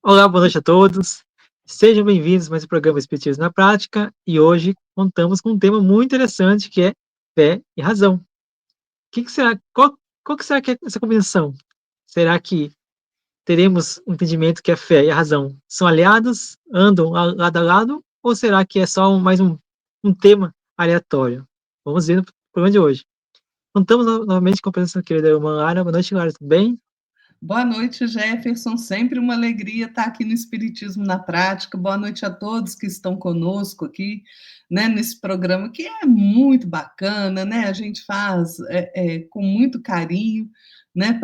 Olá, boa noite a todos. Sejam bem-vindos a mais um programa Espiritismo na Prática e hoje contamos com um tema muito interessante que é fé e razão. Que será, qual que será que é essa combinação? Será que teremos um entendimento que a fé e a razão são aliados, andam lado a lado, ou será que é só mais um tema aleatório? Vamos ver no programa de hoje. Contamos novamente com a presença da querida irmã Lara. Boa noite, Lara, tudo bem? Boa noite, Jefferson. Sempre uma alegria estar aqui no Espiritismo na Prática. Boa noite a todos que estão conosco aqui, né, nesse programa que é muito bacana, né? A gente faz com muito carinho, né,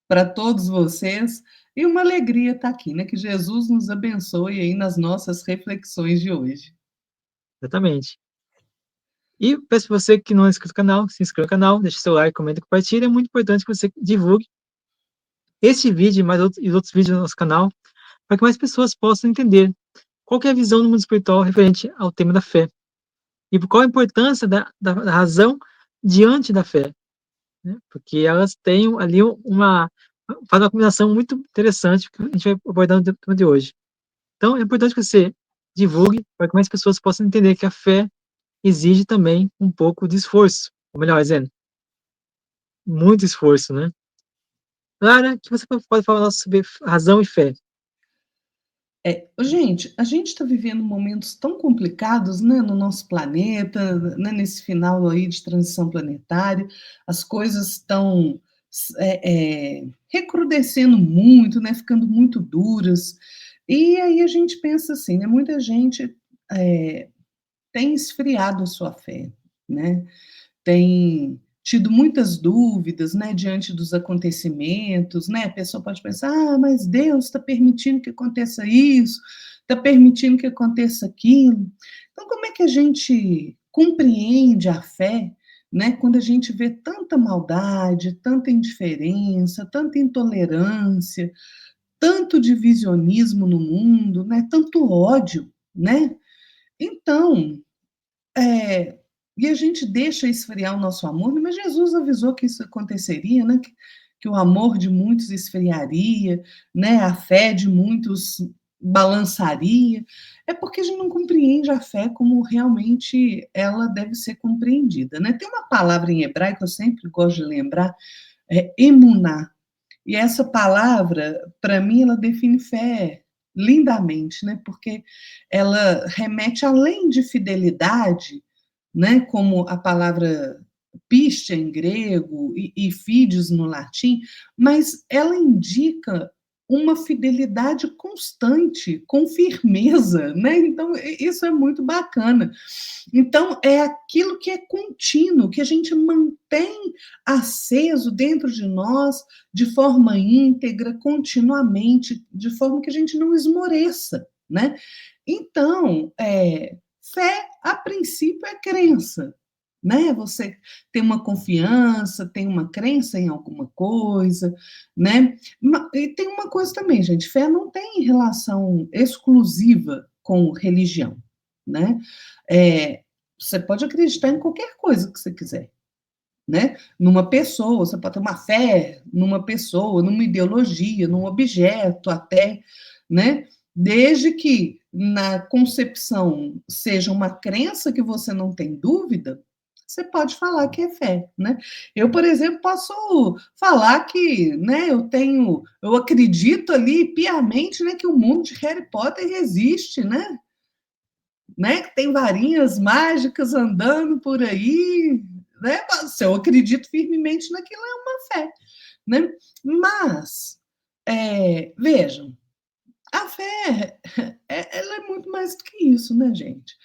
para todos vocês. E uma alegria estar aqui, né? Que Jesus nos abençoe aí nas nossas reflexões de hoje. Exatamente. E peço para você que não é inscrito no canal, se inscreva no canal, deixe seu like, comenta e compartilha. É muito importante que você divulgue este vídeo e os outros vídeos do nosso canal, para que mais pessoas possam entender qual que é a visão do mundo espiritual referente ao tema da fé. E qual a importância da razão diante da fé, né? Porque elas têm ali faz uma combinação muito interessante que a gente vai abordar no tema de hoje. Então, é importante que você divulgue para que mais pessoas possam entender que a fé exige também um pouco de esforço, ou melhor dizendo, muito esforço, né? Clara, o que você pode falar sobre razão e fé? Gente, a gente está vivendo momentos tão complicados, né, no nosso planeta, né, nesse final aí de transição planetária, as coisas estão recrudescendo muito, né, ficando muito duras, e aí a gente pensa assim, né, muita gente é, tem esfriado a sua fé, né, tem tido muitas dúvidas, né, diante dos acontecimentos, né? A pessoa pode pensar, mas Deus está permitindo que aconteça isso, está permitindo que aconteça aquilo. Então, como é que a gente compreende a fé, né, quando a gente vê tanta maldade, tanta indiferença, tanta intolerância, tanto divisionismo no mundo, né, tanto ódio, né? Então, é, e a gente deixa esfriar o nosso amor, mas Jesus avisou que isso aconteceria, né? Que o amor de muitos esfriaria, né? A fé de muitos balançaria. É porque a gente não compreende a fé como realmente ela deve ser compreendida, né? Tem uma palavra em hebraico que eu sempre gosto de lembrar, é emuná. E essa palavra, para mim, ela define fé lindamente, né? Porque ela remete além de fidelidade, né? Como a palavra pistia em grego e fides no latim, mas ela indica uma fidelidade constante, com firmeza, né? Então isso é muito bacana. Então é aquilo que é contínuo, que a gente mantém aceso dentro de nós de forma íntegra, continuamente, de forma que a gente não esmoreça, né? Então, fé, a princípio, é crença, né? Você tem uma confiança, tem uma crença em alguma coisa, né? E tem uma coisa também, gente, fé não tem relação exclusiva com religião, né? Você pode acreditar em qualquer coisa que você quiser, né? Numa pessoa, você pode ter uma fé numa pessoa, numa ideologia, num objeto até, né? Desde que na concepção seja uma crença que você não tem dúvida, você pode falar que é fé, né? Eu, por exemplo, posso falar que, né, eu acredito ali piamente, né, que o mundo de Harry Potter existe, né? Que tem varinhas mágicas andando por aí, né? Se eu acredito firmemente naquilo, é uma fé, né? Mas, vejam, a fé, ela é muito mais do que isso, né, gente?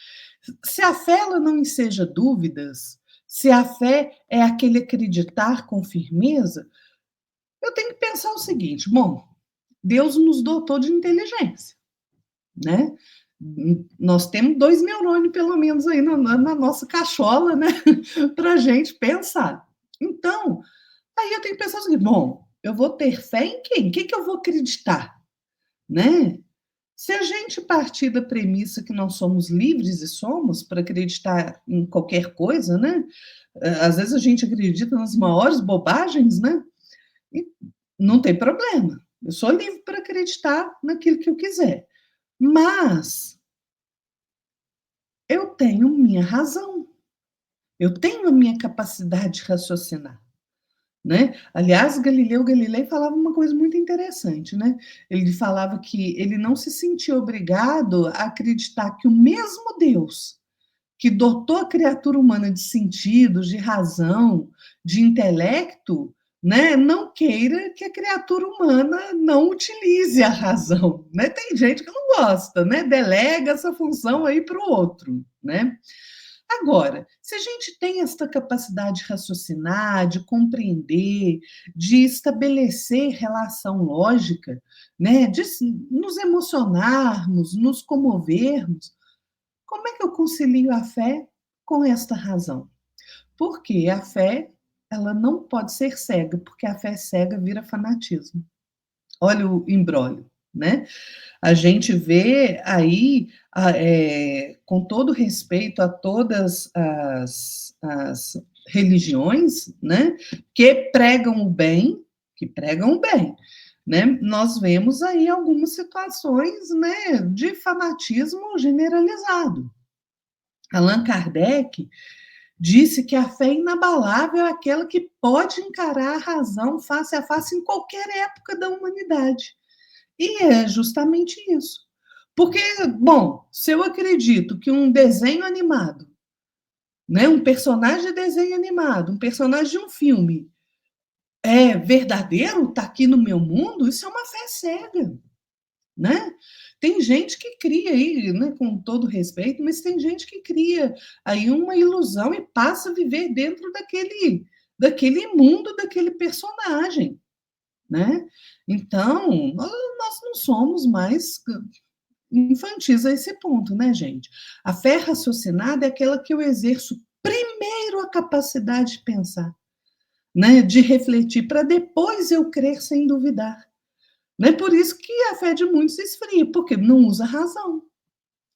Se a fé ela não enseja dúvidas, se a fé é aquele acreditar com firmeza, eu tenho que pensar o seguinte: bom, Deus nos dotou de inteligência, né? Nós temos 2 neurônios, pelo menos, aí na nossa cachola, né? Para a gente pensar. Então, aí eu tenho que pensar o seguinte: bom, eu vou ter fé em quem? O que eu vou acreditar? Né? Se a gente partir da premissa que nós somos livres e somos para acreditar em qualquer coisa, né? Às vezes a gente acredita nas maiores bobagens, né? E não tem problema. Eu sou livre para acreditar naquilo que eu quiser. Mas eu tenho minha razão, eu tenho a minha capacidade de raciocinar. Né? Aliás, Galileu Galilei falava uma coisa muito interessante, né? Ele falava que ele não se sentia obrigado a acreditar que o mesmo Deus que dotou a criatura humana de sentidos, de razão, de intelecto, né, não queira que a criatura humana não utilize a razão, né? Tem gente que não gosta, né? Delega essa função aí para o outro, né? Agora, se a gente tem esta capacidade de raciocinar, de compreender, de estabelecer relação lógica, né, de nos emocionarmos, nos comovermos, como é que eu concilio a fé com esta razão? Porque a fé, ela não pode ser cega, porque a fé cega vira fanatismo. Olha o imbróglio, né? A gente vê aí, com todo respeito a todas as religiões, né, que pregam o bem, que pregam o bem, né? Nós vemos aí algumas situações, né, de fanatismo generalizado. Allan Kardec disse que a fé inabalável é aquela que pode encarar a razão face a face em qualquer época da humanidade. E é justamente isso. Porque, bom, se eu acredito que um desenho animado, né, um personagem de desenho animado, um personagem de um filme é verdadeiro, está aqui no meu mundo, isso é uma fé cega, né? Tem gente que cria aí, né, com todo respeito, mas tem gente que cria aí uma ilusão e passa a viver dentro daquele mundo, daquele personagem, né? Então, nós não somos mais infantis a esse ponto, né, gente? A fé raciocinada é aquela que eu exerço primeiro a capacidade de pensar, né, de refletir, para depois eu crer sem duvidar. Não é por isso que a fé de muitos esfria, porque não usa razão.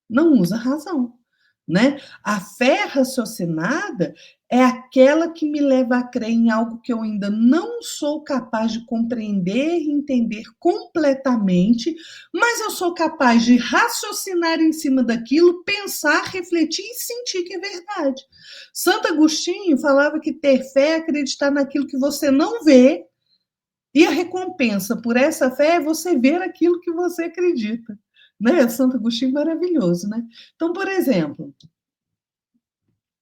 Não usa razão, né? A fé raciocinada é aquela que me leva a crer em algo que eu ainda não sou capaz de compreender e entender completamente, mas eu sou capaz de raciocinar em cima daquilo, pensar, refletir e sentir que é verdade. Santo Agostinho falava que ter fé é acreditar naquilo que você não vê, e a recompensa por essa fé é você ver aquilo que você acredita. Né? Santo Agostinho maravilhoso, né? Então, por exemplo,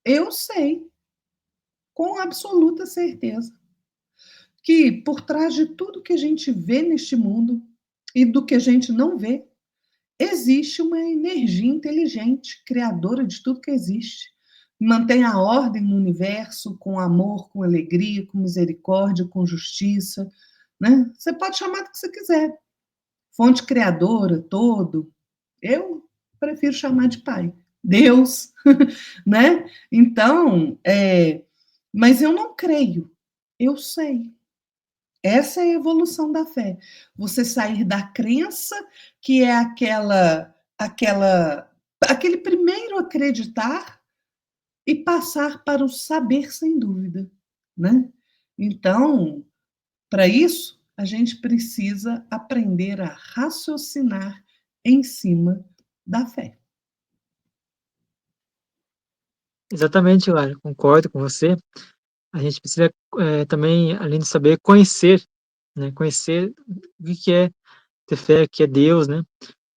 eu sei com absoluta certeza que por trás de tudo que a gente vê neste mundo e do que a gente não vê, existe uma energia inteligente, criadora de tudo que existe. Mantém a ordem no universo com amor, com alegria, com misericórdia, com justiça. Né? Você pode chamar do que você quiser. Fonte criadora, todo. Eu prefiro chamar de pai. Deus, né? Então, mas eu não creio, eu sei. Essa é a evolução da fé. Você sair da crença, que é aquele primeiro acreditar, e passar para o saber sem dúvida, né? Então, para isso, a gente precisa aprender a raciocinar em cima da fé. Exatamente, Lara, concordo com você. A gente precisa, também, além de saber, conhecer, né, conhecer o que é ter fé, o que é Deus, né,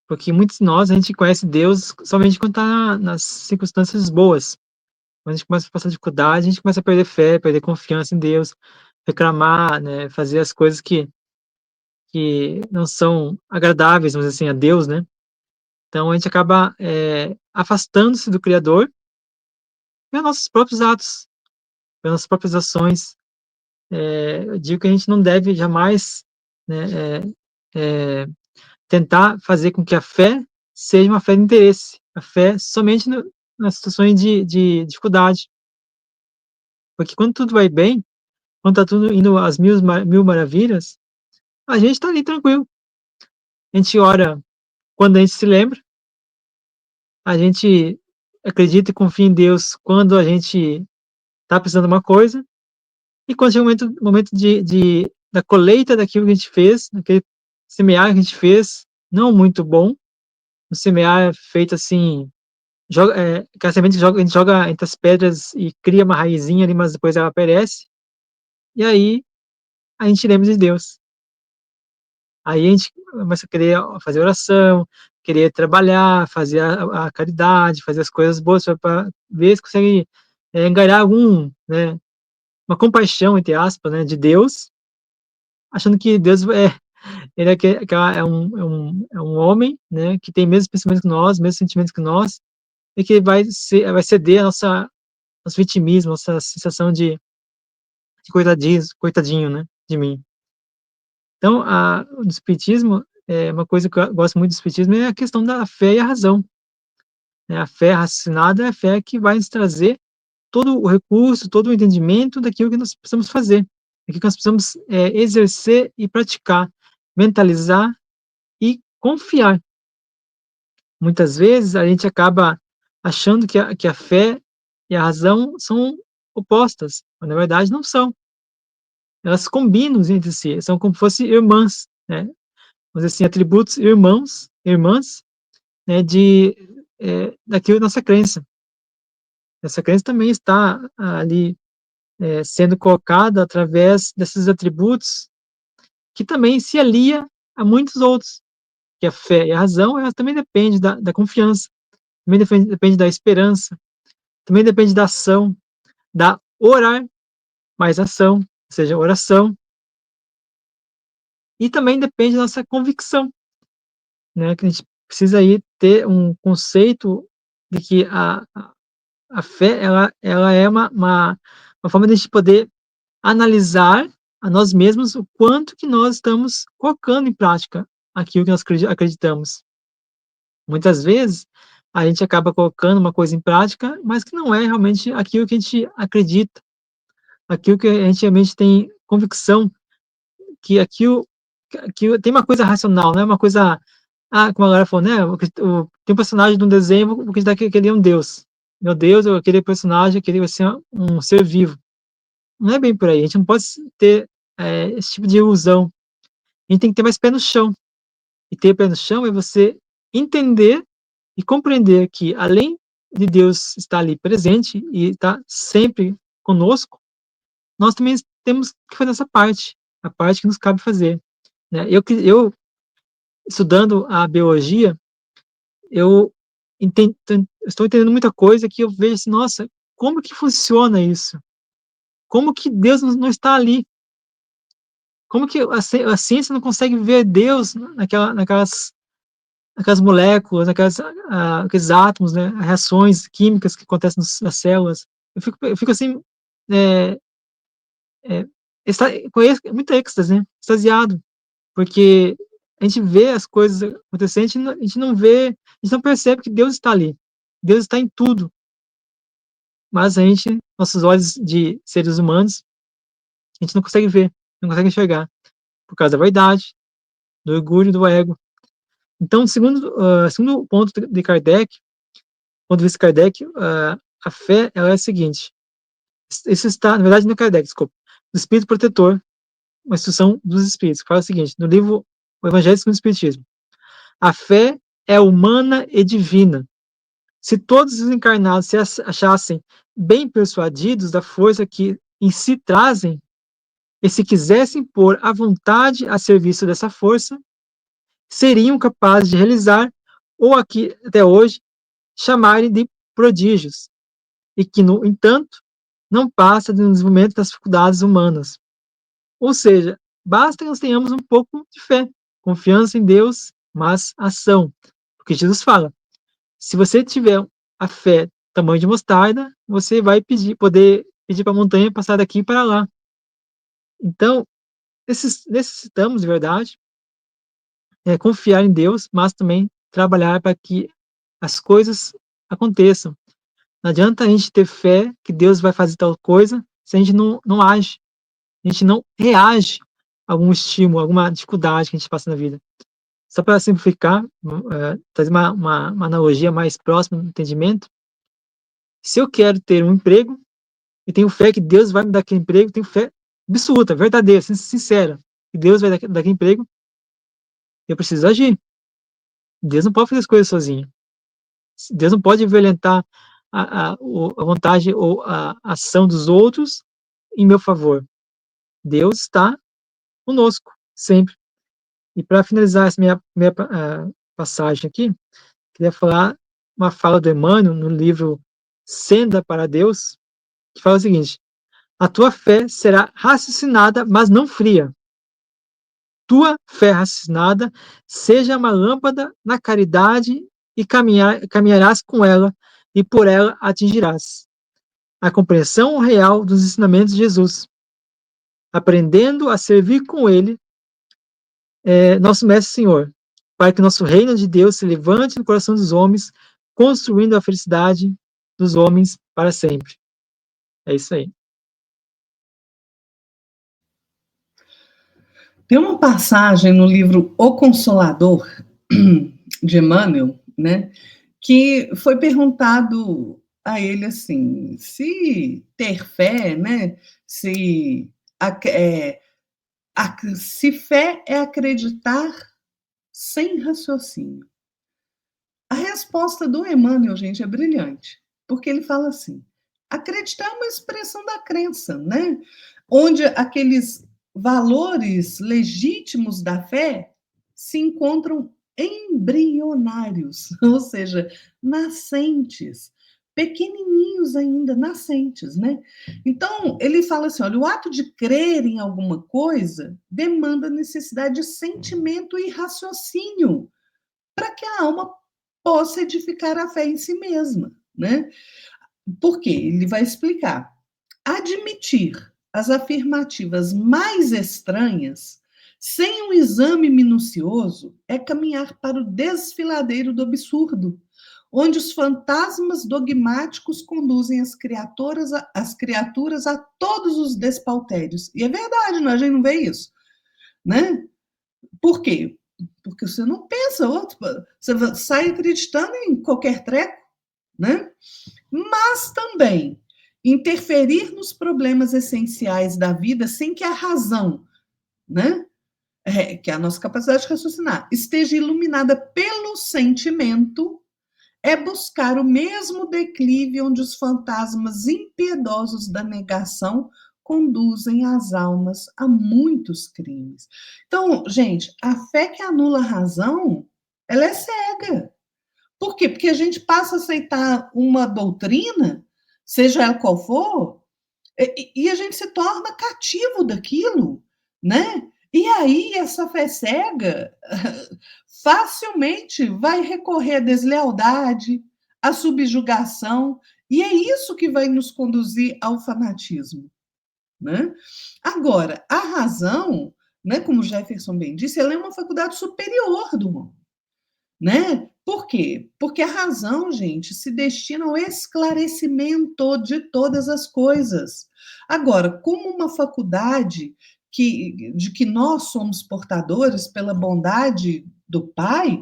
porque muitos de nós, a gente conhece Deus somente quando está nas circunstâncias boas. Quando a gente começa a passar dificuldade, a gente começa a perder fé, perder confiança em Deus, reclamar, né, fazer as coisas que não são agradáveis, vamos dizer assim, a Deus, né. Então a gente acaba, afastando-se do Criador pelos nossos próprios atos, pelas nossas próprias ações. Eu digo que a gente não deve jamais, né, tentar fazer com que a fé seja uma fé de interesse, a fé somente nas situações de dificuldade, porque quando tudo vai bem, quando está tudo indo às mil maravilhas, a gente está ali tranquilo. A gente ora quando a gente se lembra, a gente acredita e confia em Deus quando a gente está precisando de uma coisa, e quando chega o momento da colheita daquilo que a gente fez, naquele semear que a gente fez não muito bom, um semear feito assim, aquela semente que a gente joga entre as pedras e cria uma raizinha ali, mas depois ela perece, e aí a gente lembra de Deus. Aí a gente começa a querer fazer oração, querer trabalhar, fazer a caridade, fazer as coisas boas para ver se consegue angariar algum, né, uma compaixão, entre aspas, né, de Deus, achando que Deus ele é um homem, né, que tem mesmos pensamentos que nós, mesmos sentimentos que nós, e que vai ceder a nosso vitimismo, nossa sensação de coitadinho, né, de mim. Então, o espiritismo, uma coisa que eu gosto muito do espiritismo é a questão da fé e a razão, né. A fé raciocinada é a fé que vai nos trazer todo o recurso, todo o entendimento daquilo que nós precisamos fazer, daquilo que nós precisamos, exercer e praticar, mentalizar e confiar. Muitas vezes a gente acaba achando que a fé e a razão são opostas, mas na verdade não são. Elas combinam entre si, são como se fossem irmãs, né, vamos dizer assim, atributos irmãs, né, daquilo nossa crença. Essa crença também está ali, sendo colocada através desses atributos que também se alia a muitos outros, que a fé e a razão, elas também dependem da confiança, também depende da esperança, também depende da ação, da orar mais ação, ou seja, oração, e também depende da nossa convicção, né, que a gente precisa aí ter um conceito de que a fé ela é uma forma de a gente poder analisar a nós mesmos o quanto que nós estamos colocando em prática aquilo que nós acreditamos. Muitas vezes, a gente acaba colocando uma coisa em prática, mas que não é realmente aquilo que a gente acredita, aquilo que a gente realmente tem convicção que aquilo tem uma coisa racional, não é uma coisa, como a galera falou, né, tem um personagem de um desenho, vou acreditar que aquele é um deus. Meu Deus, aquele personagem, aquele vai ser um ser vivo. Não é bem por aí, a gente não pode ter, esse tipo de ilusão. A gente tem que ter mais pé no chão. E ter pé no chão é você entender e compreender que, além de Deus estar ali presente e estar sempre conosco, nós também temos que fazer essa parte, a parte que nos cabe fazer, né. Eu estudando a biologia, eu estou entendendo muita coisa que eu vejo assim: "Nossa, como que funciona isso? Como que Deus não está ali? Como que a ciência não consegue ver Deus naquelas moléculas, aqueles átomos, né, reações químicas que acontecem nas células?" Eu fico assim, eh eh, com muita êxtase, né, extasiado, porque a gente vê as coisas acontecendo, a gente não vê, a gente não percebe que Deus está ali. Deus está em tudo, mas nossos olhos de seres humanos, a gente não consegue ver, não consegue enxergar, por causa da vaidade, do orgulho, do ego. Então, segundo ponto de Kardec, ponto de vista de Kardec, a fé ela é a seguinte, isso está, na verdade, no Kardec, desculpa, do espírito protetor, uma instrução dos espíritos, que fala o seguinte, no livro O Evangelho segundo o Espiritismo: "A fé é humana e divina. Se todos os encarnados se achassem bem persuadidos da força que em si trazem, e se quisessem pôr a vontade a serviço dessa força, seriam capazes de realizar, ou aqui até hoje chamarem de prodígios, e que, no entanto, não passa do desenvolvimento das faculdades humanas." Ou seja, basta que nós tenhamos um pouco de fé, confiança em Deus, mas ação. Porque Jesus fala: se você tiver a fé tamanho de mostarda, você vai poder pedir para a montanha passar daqui para lá. Então, necessitamos, de verdade, confiar em Deus, mas também trabalhar para que as coisas aconteçam. Não adianta a gente ter fé que Deus vai fazer tal coisa se a gente não age, a gente não reage a algum estímulo, alguma dificuldade que a gente passa na vida. Só para simplificar, trazer uma analogia mais próxima do entendimento, se eu quero ter um emprego e tenho fé que Deus vai me dar aquele emprego, tenho fé absoluta, verdadeira, sincera, que Deus vai dar aquele emprego, eu preciso agir. Deus não pode fazer as coisas sozinho. Deus não pode violentar a vontade ou a ação dos outros em meu favor. Deus está conosco, sempre. E para finalizar essa minha passagem aqui, queria falar uma fala do Emmanuel no livro Senda para Deus, que fala o seguinte: a tua fé será raciocinada, mas não fria. Tua fé raciocinada seja uma lâmpada na caridade e caminharás com ela e por ela atingirás a compreensão real dos ensinamentos de Jesus, aprendendo a servir com ele, nosso Mestre Senhor, para que nosso reino de Deus se levante no coração dos homens, construindo a felicidade dos homens para sempre. É isso aí. Tem uma passagem no livro O Consolador, de Emmanuel, né, que foi perguntado a ele assim, se ter fé, né, se fé é acreditar sem raciocínio. A resposta do Emmanuel, gente, é brilhante, porque ele fala assim: acreditar é uma expressão da crença, né? Onde aqueles valores legítimos da fé se encontram embrionários, ou seja, nascentes, pequenininhos ainda, nascentes, né? Então, ele fala assim, olha, o ato de crer em alguma coisa demanda necessidade de sentimento e raciocínio para que a alma possa edificar a fé em si mesma, né? Por quê? Ele vai explicar. Admitir as afirmativas mais estranhas, sem um exame minucioso, é caminhar para o desfiladeiro do absurdo, onde os fantasmas dogmáticos conduzem as criaturas a todos os despautérios. E é verdade, a gente não vê isso, né? Por quê? Porque você não pensa, você sai acreditando em qualquer treco, né? Mas também interferir nos problemas essenciais da vida sem que a razão, né, que é a nossa capacidade de raciocinar, esteja iluminada pelo sentimento, é buscar o mesmo declive onde os fantasmas impiedosos da negação conduzem as almas a muitos crimes. Então, gente, a fé que anula a razão, ela é cega. Por quê? Porque a gente passa a aceitar uma doutrina, seja ela qual for, e a gente se torna cativo daquilo, né? E aí essa fé cega facilmente vai recorrer à deslealdade, à subjugação, e é isso que vai nos conduzir ao fanatismo, né? Agora, a razão, né, como Jefferson bem disse, ela é uma faculdade superior do homem, né? Por quê? Porque a razão, gente, se destina ao esclarecimento de todas as coisas. Agora, como uma faculdade de que nós somos portadores pela bondade do Pai,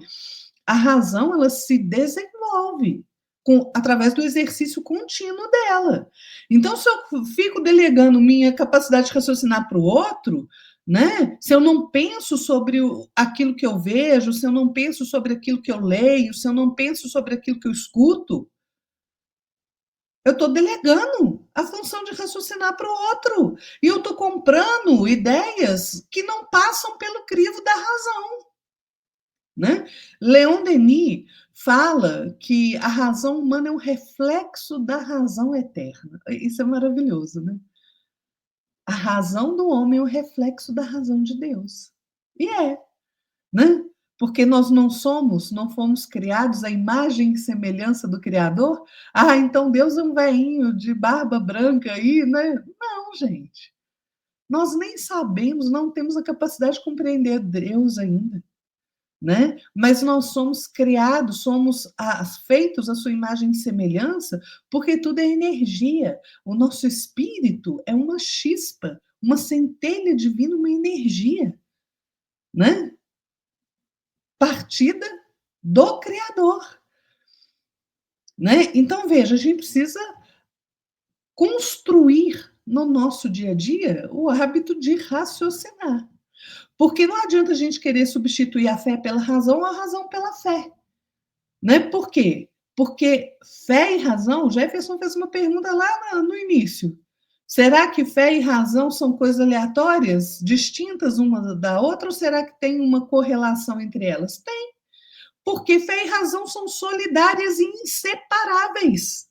a razão ela se desenvolve através do exercício contínuo dela. Então, se eu fico delegando minha capacidade de raciocinar para o outro, né? Se eu não penso sobre aquilo que eu vejo, se eu não penso sobre aquilo que eu leio, se eu não penso sobre aquilo que eu escuto, eu estou delegando a função de raciocinar para o outro. E eu estou comprando ideias que não passam pelo crivo da razão, né? Leon Denis fala que a razão humana é um reflexo da razão eterna. Isso é maravilhoso, né? A razão do homem é o reflexo da razão de Deus. E né? Porque nós não fomos criados à imagem e semelhança do Criador. Ah, então Deus é um velhinho de barba branca aí, né? Não, gente. Nós nem sabemos, não temos a capacidade de compreender Deus ainda, né? Mas nós somos criados, somos feitos à sua imagem e semelhança, porque tudo é energia. O nosso espírito é uma chispa, uma centelha divina, uma energia, né? Partida do Criador, né? Então, veja, a gente precisa construir no nosso dia a dia o hábito de raciocinar. Porque não adianta a gente querer substituir a fé pela razão ou a razão pela fé. Né? Por quê? Porque fé e razão, Jefferson fez uma pergunta lá no início. Será que fé e razão são coisas aleatórias, distintas uma da outra, ou será que tem uma correlação entre elas? Tem, porque fé e razão são solidárias e inseparáveis.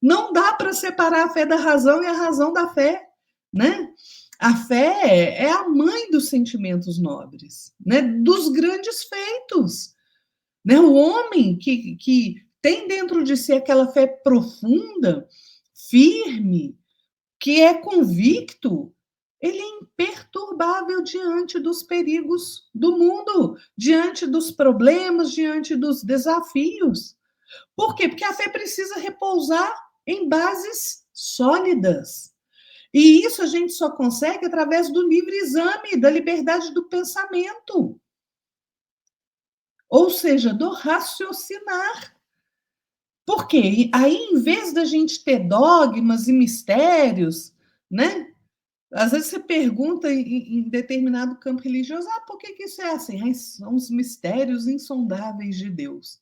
Não dá para separar a fé da razão e a razão da fé, né? A fé é a mãe dos sentimentos nobres, né? Dos grandes feitos. Né? O homem que tem dentro de si aquela fé profunda, firme, que é convicto, ele é imperturbável diante dos perigos do mundo, diante dos problemas, diante dos desafios. Por quê? Porque a fé precisa repousar em bases sólidas. E isso a gente só consegue através do livre exame, da liberdade do pensamento. Ou seja, do raciocinar. Por quê? Aí, em vez da gente ter dogmas e mistérios, né? Às vezes você pergunta em determinado campo religioso, por que isso é assim? São os mistérios insondáveis de Deus.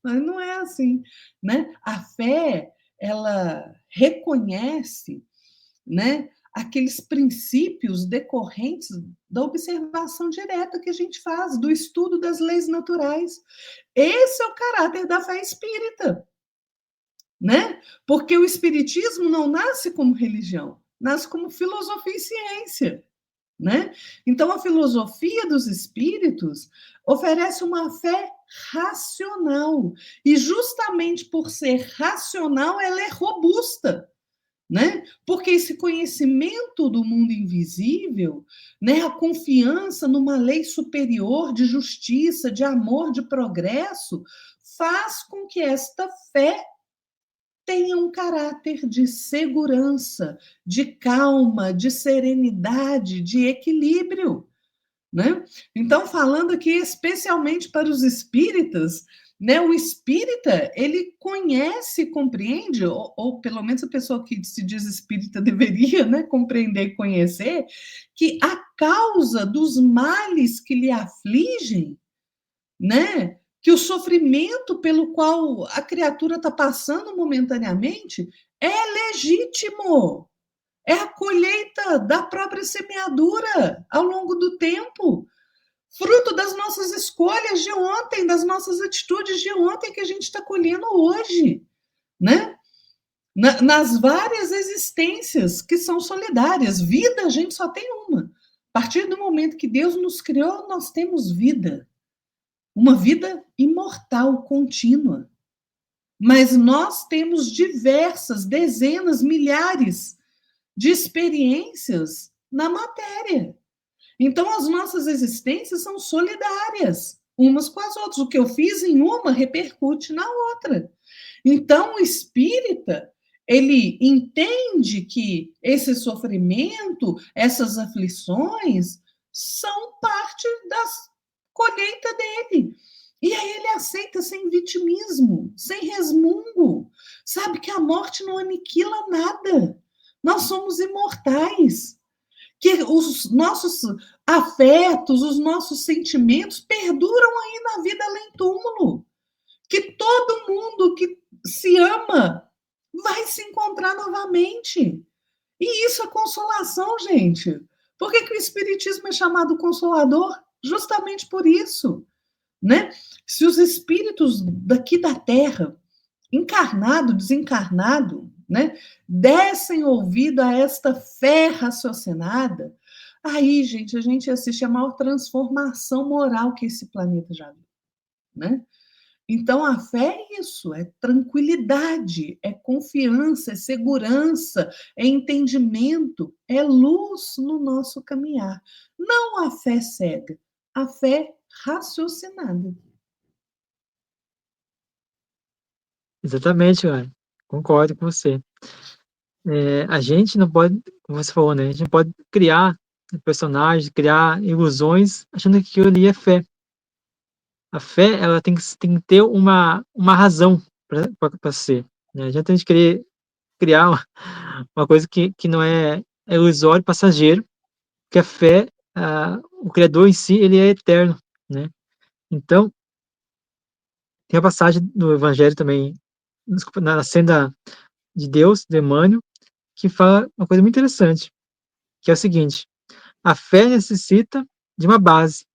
Mas não é assim, né? A fé, ela reconhece, né, aqueles princípios decorrentes da observação direta que a gente faz, do estudo das leis naturais. Esse é o caráter da fé espírita, né? Porque o espiritismo não nasce como religião, nasce como filosofia e ciência, né? Então a filosofia dos espíritos oferece uma fé racional e justamente por ser racional ela é robusta, né? Porque esse conhecimento do mundo invisível, né, a confiança numa lei superior de justiça, de amor, de progresso, faz com que esta fé tenha um caráter de segurança, de calma, de serenidade, de equilíbrio, né? Então, falando aqui especialmente para os espíritas, né, o espírita, ele conhece, compreende, ou pelo menos a pessoa que se diz espírita deveria, né, compreender e conhecer, que a causa dos males que lhe afligem, né, que o sofrimento pelo qual a criatura está passando momentaneamente é legítimo. É a colheita da própria semeadura ao longo do tempo, fruto das nossas escolhas de ontem, das nossas atitudes de ontem que a gente está colhendo hoje, né? Nas várias existências que são solidárias. Vida a gente só tem uma. A partir do momento que Deus nos criou, nós temos vida. Uma vida imortal, contínua. Mas nós temos diversas, dezenas, milhares de experiências na matéria. Então, as nossas existências são solidárias, umas com as outras. O que eu fiz em uma repercute na outra. Então, o espírita, ele entende que esse sofrimento, essas aflições, são parte da colheita dele. E aí ele aceita sem vitimismo, sem resmungo. Sabe que a morte não aniquila nada. Nós somos imortais. Que os nossos afetos, os nossos sentimentos perduram aí na vida além túmulo. Que todo mundo que se ama vai se encontrar novamente. E isso é consolação, gente. Por que o Espiritismo é chamado consolador? Justamente por isso, né? Se os espíritos daqui da Terra, encarnado, desencarnado, né, dessem ouvido a esta fé raciocinada, aí, gente, a gente assiste a maior transformação moral que esse planeta já viu, né? Então, a fé é isso, é tranquilidade, é confiança, é segurança, é entendimento, é luz no nosso caminhar. Não a fé cega, a fé raciocinada. Exatamente, cara. Concordo com você. A gente não pode, como você falou, né? A gente não pode criar personagens, criar ilusões, achando que aquilo ali é fé. A fé, ela tem que ter uma razão para ser, né? Não adianta a gente querer criar uma coisa que não é ilusório, passageiro, porque a fé o Criador em si, ele é eterno, né? Então, tem a passagem do Evangelho também, desculpa, na senda de Deus, do Emmanuel, que fala uma coisa muito interessante, que é o seguinte: a fé necessita de uma base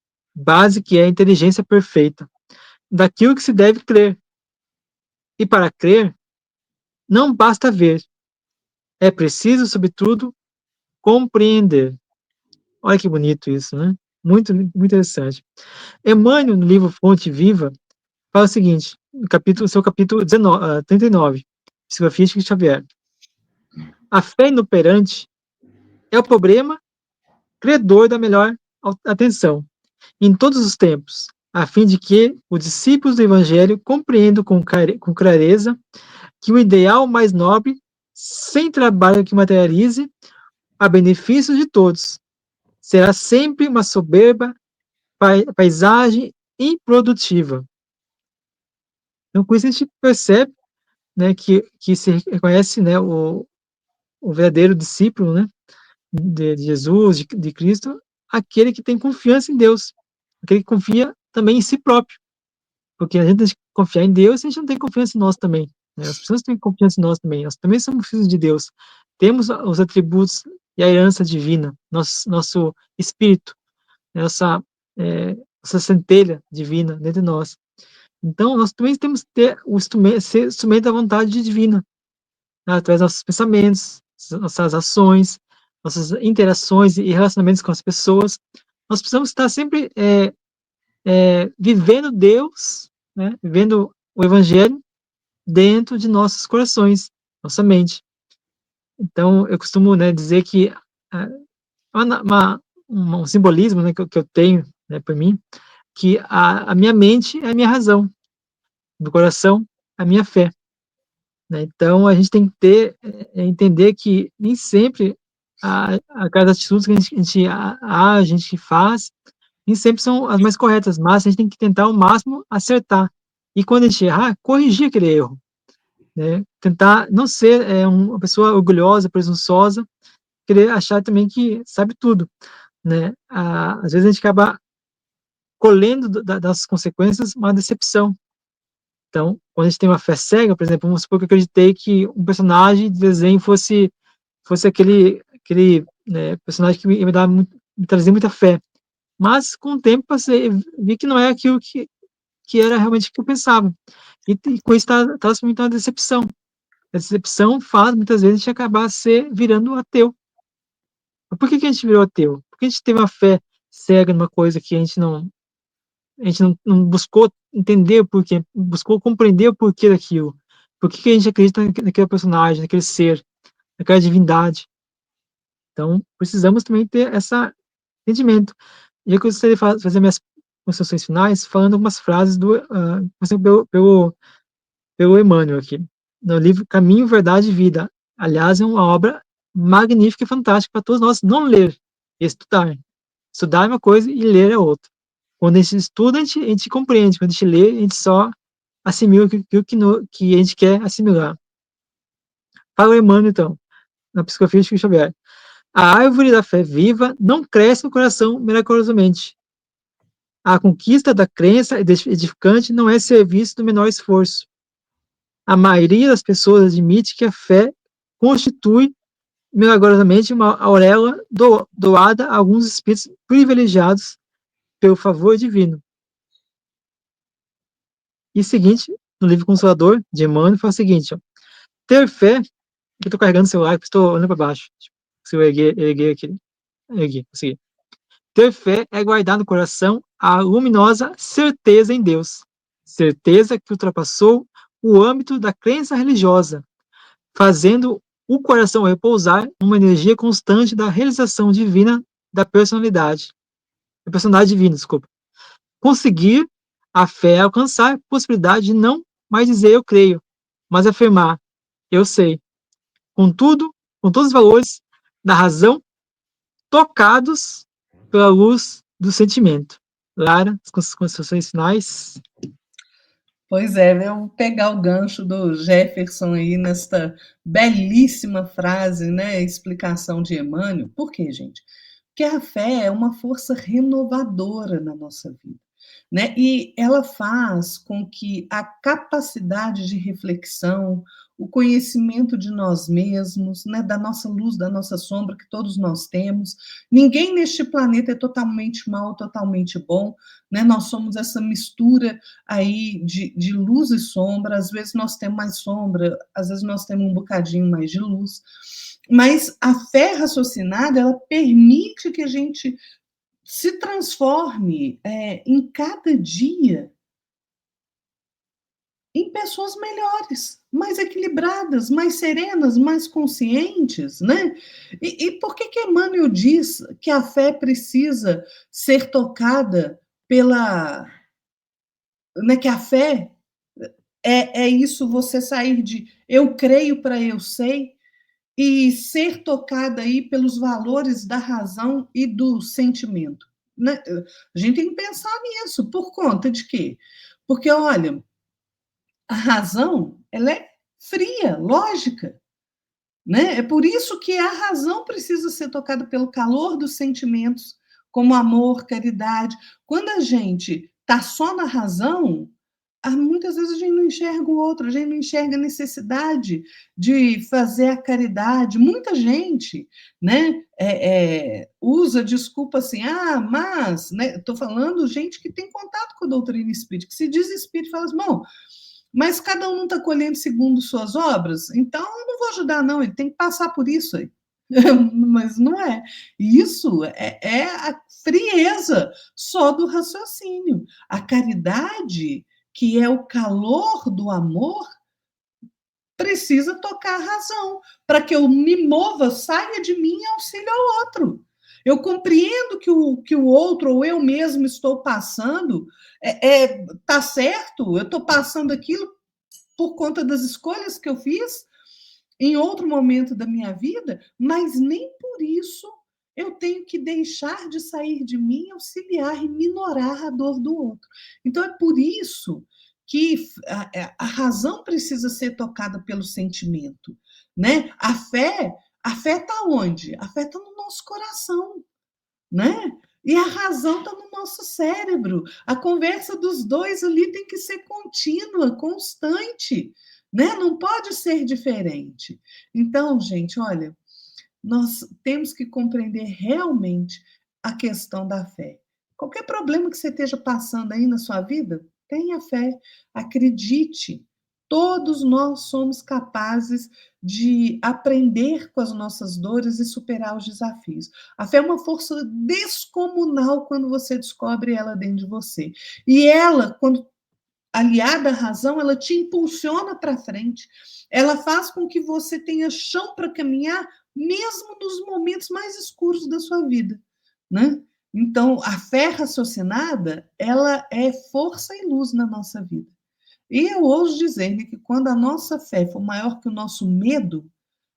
que é a inteligência perfeita, daquilo que se deve crer. E para crer, não basta ver, é preciso, sobretudo, compreender. Olha que bonito isso, né? Muito, muito interessante. Emmanuel, no livro Fonte Viva, fala o seguinte, no capítulo, seu capítulo 19, 39, Psicografia de Chico Xavier. A fé inoperante é o problema credor da melhor atenção, em todos os tempos, a fim de que os discípulos do Evangelho compreendam com clareza que o ideal mais nobre, sem trabalho que materialize, a benefício de todos, será sempre uma soberba paisagem improdutiva. Então, com isso a gente percebe, né, que se reconhece, né, o verdadeiro discípulo, né, de Jesus, de Cristo, aquele que tem confiança em Deus, aquele que confia também em si próprio, porque a gente tem que confiar em Deus e a gente não tem confiança em nós também, né? As pessoas têm confiança em nós também somos filhos de Deus, temos os atributos e a herança divina, nosso espírito, nossa, essa centelha divina dentro de nós. Então, nós também temos que ter o instrumento, ser instrumento da vontade divina, né, através dos nossos pensamentos, nossas ações, nossas interações e relacionamentos com as pessoas. Nós precisamos estar sempre vivendo Deus, né, vivendo o Evangelho dentro de nossos corações, nossa mente. Então, eu costumo, né, dizer que um simbolismo, né, que eu tenho, né, por mim, que a minha mente é a minha razão, do coração a minha fé. Né? Então, a gente tem que entender que nem sempre aquelas atitudes que a gente faz, nem sempre são as mais corretas, mas a gente tem que tentar ao máximo acertar. E quando a gente errar, corrigir aquele erro. Né? Tentar não ser uma pessoa orgulhosa, presunçosa, querer achar também que sabe tudo. Né? Às vezes a gente acaba colhendo das consequências uma decepção. Então, quando a gente tem uma fé cega, por exemplo, vamos supor que eu acreditei que um personagem de desenho fosse aquele né, personagem que me trazia muita fé. Mas, com o tempo, vi que não é aquilo que era realmente o que eu pensava. E com isso, traz para mim uma decepção. A decepção faz, muitas vezes, a gente acabar virando ateu. Mas por que a gente virou ateu? Porque a gente teve uma fé cega numa coisa que a gente não buscou entender o porquê, buscou compreender o porquê daquilo. Por que a gente acredita naquele personagem, naquele ser, naquela divindade. Então, precisamos também ter esse entendimento. E eu gostaria de fazer minhas considerações finais falando algumas frases pelo Emmanuel aqui, no livro Caminho, Verdade e Vida. Aliás, é uma obra magnífica e fantástica para todos nós não ler e estudar. Estudar é uma coisa e ler é outra. Quando a gente estuda, a gente compreende. Quando a gente lê, a gente só assimila aquilo que a gente quer assimilar. Fala o Emmanuel, então, na psicografia de Chico Xavier. A árvore da fé viva não cresce no coração miraculosamente. A conquista da crença edificante não é serviço do menor esforço. A maioria das pessoas admite que a fé constitui milagrosamente uma auréola doada a alguns espíritos privilegiados pelo favor divino. E seguinte, no livro Consolador, de Emmanuel, fala o seguinte, ó, ter fé, eu estou carregando o celular, estou olhando para baixo, se eu erguer aqui, consegui. Ter fé é guardar no coração a luminosa certeza em Deus, certeza que ultrapassou o âmbito da crença religiosa, fazendo o coração repousar numa energia constante da realização divina da personalidade divina, desculpa. Conseguir a fé é alcançar a possibilidade de não mais dizer eu creio, mas afirmar eu sei. Contudo, com todos os valores da razão tocados pela luz do sentimento. Lara, as considerações finais. Pois é, eu vou pegar o gancho do Jefferson aí nesta belíssima frase, né, explicação de Emmanuel. Por quê, gente? que a fé é uma força renovadora na nossa vida, né? E ela faz com que a capacidade de reflexão, o conhecimento de nós mesmos, né, da nossa luz, da nossa sombra, que todos nós temos. Ninguém neste planeta é totalmente mal, totalmente bom, né? Nós somos essa mistura aí de luz e sombra. Às vezes nós temos mais sombra, às vezes nós temos um bocadinho mais de luz. Mas a fé raciocinada, ela permite que a gente se transforme em cada dia em pessoas melhores, mais equilibradas, mais serenas, mais conscientes, né? E por que Emmanuel diz que a fé precisa ser tocada pela, né, que a fé é isso, você sair de eu creio para eu sei e ser tocada aí pelos valores da razão e do sentimento, né? A gente tem que pensar nisso, por conta de quê? Porque, olha, a razão, ela é fria, lógica, né? É por isso que a razão precisa ser tocada pelo calor dos sentimentos, como amor, caridade. Quando a gente está só na razão, muitas vezes a gente não enxerga o outro, a gente não enxerga a necessidade de fazer a caridade. Muita gente, né, usa desculpa assim, mas, né, estou falando gente que tem contato com a doutrina espírita, que se diz espírita e fala assim, bom, mas cada um não está colhendo segundo suas obras, então eu não vou ajudar, não, ele tem que passar por isso aí. Mas não é. Isso é a frieza só do raciocínio. A caridade, que é o calor do amor, precisa tocar a razão, para que eu me mova, saia de mim e auxílio ao outro. Eu compreendo que o outro ou eu mesmo estou passando, tá certo, eu estou passando aquilo por conta das escolhas que eu fiz em outro momento da minha vida, mas nem por isso eu tenho que deixar de sair de mim, auxiliar e minorar a dor do outro. Então é por isso que a razão precisa ser tocada pelo sentimento, né? A fé está onde? A fé está no nosso coração, né? E a razão está no nosso cérebro. A conversa dos dois ali tem que ser contínua, constante, né? Não pode ser diferente. Então, gente, olha, nós temos que compreender realmente a questão da fé. Qualquer problema que você esteja passando aí na sua vida, tenha fé, acredite. Todos nós somos capazes de aprender com as nossas dores e superar os desafios. A fé é uma força descomunal quando você descobre ela dentro de você. E ela, quando aliada à razão, ela te impulsiona para frente. Ela faz com que você tenha chão para caminhar, mesmo nos momentos mais escuros da sua vida, né? Então, a fé raciocinada, ela é força e luz na nossa vida. E eu ouso dizer, né, que quando a nossa fé for maior que o nosso medo,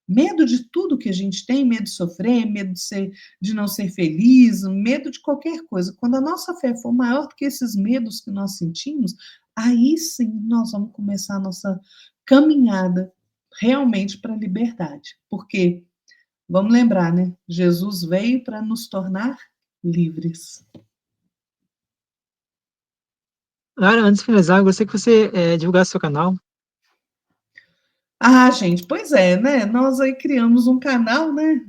medo de tudo que a gente tem, medo de sofrer, medo de não ser feliz, medo de qualquer coisa. Quando a nossa fé for maior do que esses medos que nós sentimos, aí sim nós vamos começar a nossa caminhada realmente para a liberdade. Porque, vamos lembrar, né? Jesus veio para nos tornar livres. Lara, antes de finalizar, eu gostaria que você divulgasse seu canal. Gente, pois é, né? Nós aí criamos um canal, né?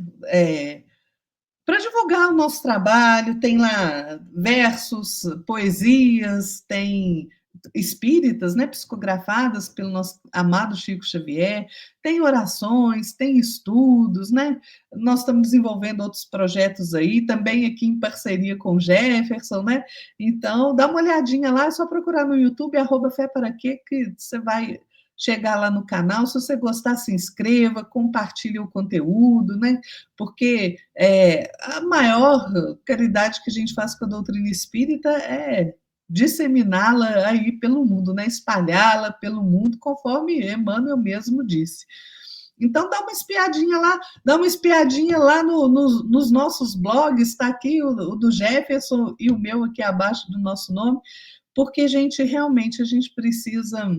Para divulgar o nosso trabalho, tem lá versos, poesias, tem espíritas, né, psicografadas pelo nosso amado Chico Xavier, tem orações, tem estudos, né? Nós estamos desenvolvendo outros projetos aí, também aqui em parceria com o Jefferson, né? Então, dá uma olhadinha lá, é só procurar no YouTube, @Fé para Quê, que você vai chegar lá no canal. Se você gostar, se inscreva, compartilhe o conteúdo, né? Porque a maior caridade que a gente faz com a doutrina espírita é disseminá-la aí pelo mundo, né? Espalhá-la pelo mundo, conforme Emmanuel mesmo disse. Então, dá uma espiadinha lá nos nossos blogs, está aqui o do Jefferson e o meu aqui abaixo do nosso nome, porque, gente, realmente a gente precisa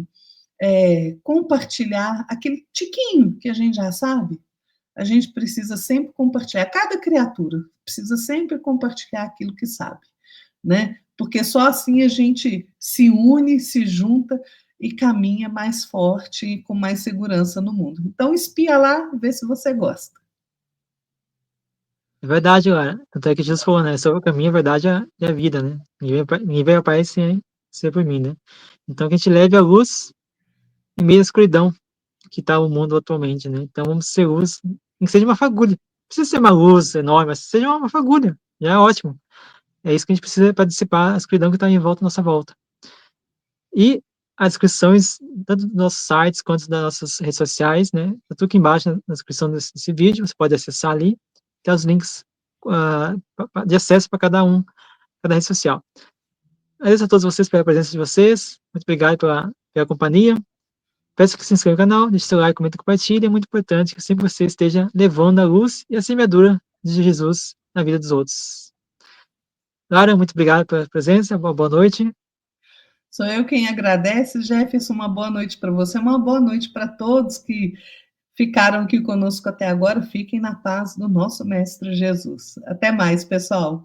compartilhar aquele tiquinho que a gente já sabe, a gente precisa sempre compartilhar, cada criatura precisa sempre compartilhar aquilo que sabe, né? Porque só assim a gente se une, se junta e caminha mais forte e com mais segurança no mundo. Então, espia lá, vê se você gosta. É verdade, Lara. Tanto é que Jesus falou, né? Sou o caminho, a verdade e a vida, né? Ninguém veio ao Pai sem ser por mim, né? Então, que a gente leve a luz em meio à escuridão que está o mundo atualmente, né? Então, vamos ser luz, nem que seja uma fagulha. Não precisa ser uma luz enorme, mas seja uma fagulha. Já é ótimo. É isso que a gente precisa para dissipar a escuridão que está em volta, à nossa volta. E as descrições, tanto dos nossos sites quanto das nossas redes sociais, né? Tá tudo aqui embaixo na descrição desse vídeo, você pode acessar ali, tem os links de acesso para cada rede social. Agradeço a todos vocês pela presença de vocês, muito obrigado pela companhia. Peço que se inscreva no canal, deixe seu like, comenta e compartilhe. É muito importante que sempre você esteja levando a luz e a semeadura de Jesus na vida dos outros. Lara, muito obrigado pela presença, boa noite. Sou eu quem agradece, Jefferson. Uma boa noite para você, uma boa noite para todos que ficaram aqui conosco até agora. Fiquem na paz do nosso Mestre Jesus. Até mais, pessoal.